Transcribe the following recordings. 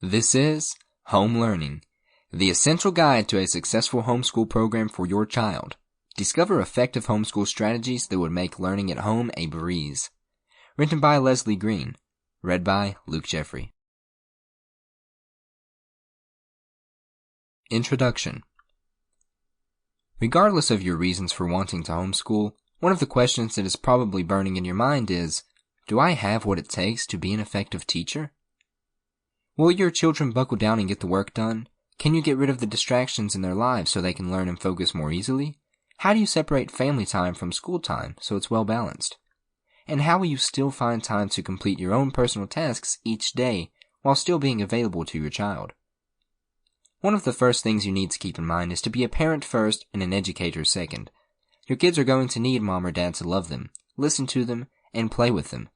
This is Home Learning, the essential guide to a successful homeschool program for your child. Discover effective homeschool strategies that would make learning at home a breeze. Written by Leslie Greene. Read by Luke Jeffrey. Introduction. Regardless of your reasons for wanting to homeschool, one of the questions that is probably burning in your mind is, do I have what it takes to be an effective teacher? Will your children buckle down and get the work done? Can you get rid of the distractions in their lives so they can learn and focus more easily? How do you separate family time from school time so it's well balanced? And how will you still find time to complete your own personal tasks each day while still being available to your child? One of the first things you need to keep in mind is to be a parent first and an educator second. Your kids are going to need mom or dad to love them, listen to them, and play with them.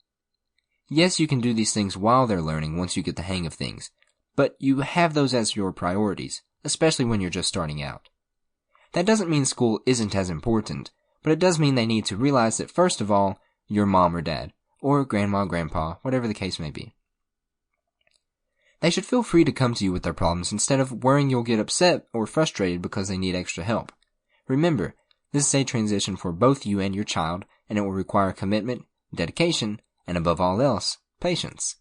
Yes, you can do these things while they're learning once you get the hang of things, but you have those as your priorities, especially when you're just starting out. That doesn't mean school isn't as important, but it does mean they need to realize that first of all, you're mom or dad, or grandma, grandpa, whatever the case may be. They should feel free to come to you with their problems instead of worrying you'll get upset or frustrated because they need extra help. Remember, this is a transition for both you and your child, and it will require commitment, dedication, and above all else, patience.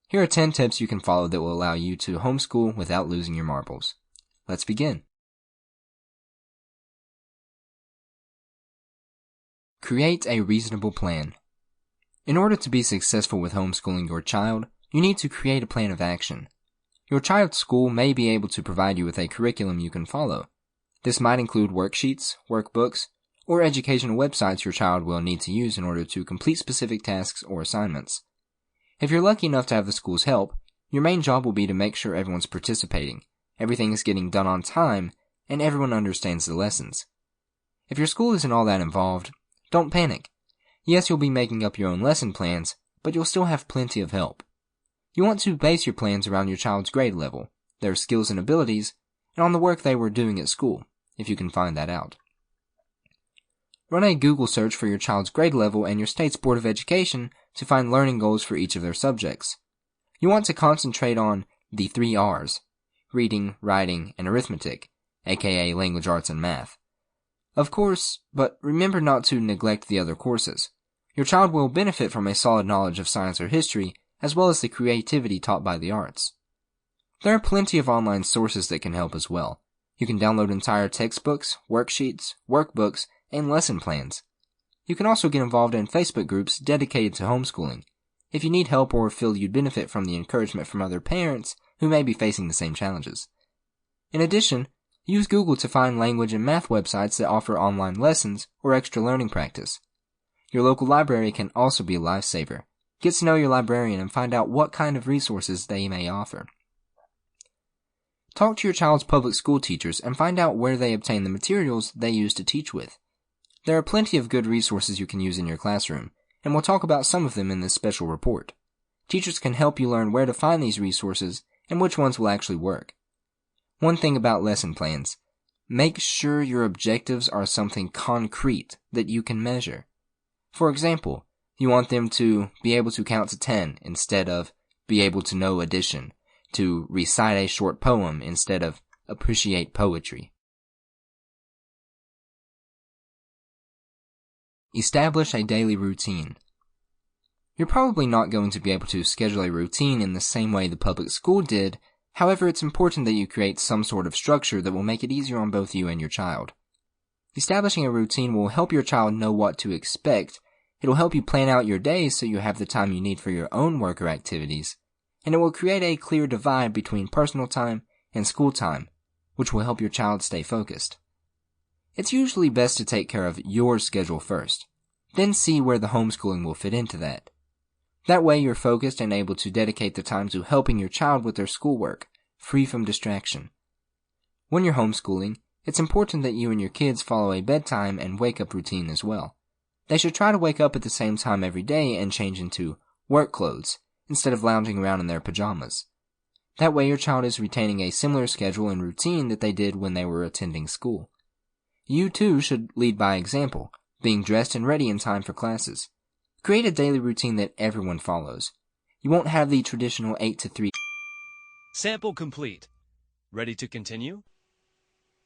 Here are 10 tips you can follow that will allow you to homeschool without losing your marbles. Let's begin. Create a reasonable plan. In order to be successful with homeschooling your child, you need to create a plan of action. Your child's school may be able to provide you with a curriculum you can follow. This might include worksheets, workbooks, or educational websites your child will need to use in order to complete specific tasks or assignments. If you're lucky enough to have the school's help, your main job will be to make sure everyone's participating, everything is getting done on time, and everyone understands the lessons. If your school isn't all that involved, don't panic. Yes, you'll be making up your own lesson plans, but you'll still have plenty of help. You want to base your plans around your child's grade level, their skills and abilities, and on the work they were doing at school, if you can find that out. Run a Google search for your child's grade level and your state's Board of Education to find learning goals for each of their subjects. You want to concentrate on the 3 R's, reading, writing, and arithmetic, aka language arts and math. Of course, but remember not to neglect the other courses. Your child will benefit from a solid knowledge of science or history, as well as the creativity taught by the arts. There are plenty of online sources that can help as well. You can download entire textbooks, worksheets, workbooks, and lesson plans. You can also get involved in Facebook groups dedicated to homeschooling, if you need help or feel you'd benefit from the encouragement from other parents who may be facing the same challenges. In addition, use Google to find language and math websites that offer online lessons or extra learning practice. Your local library can also be a lifesaver. Get to know your librarian and find out what kind of resources they may offer. Talk to your child's public school teachers and find out where they obtain the materials they use to teach with. There are plenty of good resources you can use in your classroom, and we'll talk about some of them in this special report. Teachers can help you learn where to find these resources and which ones will actually work. One thing about lesson plans: make sure your objectives are something concrete that you can measure. For example, you want them to be able to count to 10 instead of be able to know addition, to recite a short poem instead of appreciate poetry. Establish a daily routine. You're probably not going to be able to schedule a routine in the same way the public school did. However, it's important that you create some sort of structure that will make it easier on both you and your child. Establishing a routine will help your child know what to expect. It'll help you plan out your days so you have the time you need for your own work or activities, and it will create a clear divide between personal time and school time, which will help your child stay focused. It's usually best to take care of your schedule first, then see where the homeschooling will fit into that. That way you're focused and able to dedicate the time to helping your child with their schoolwork, free from distraction. When you're homeschooling, it's important that you and your kids follow a bedtime and wake-up routine as well. They should try to wake up at the same time every day and change into work clothes, instead of lounging around in their pajamas. That way your child is retaining a similar schedule and routine that they did when they were attending school. You too should lead by example, being dressed and ready in time for classes. Create a daily routine that everyone follows. You won't have the traditional 8 to 3 Sample complete. Ready to continue?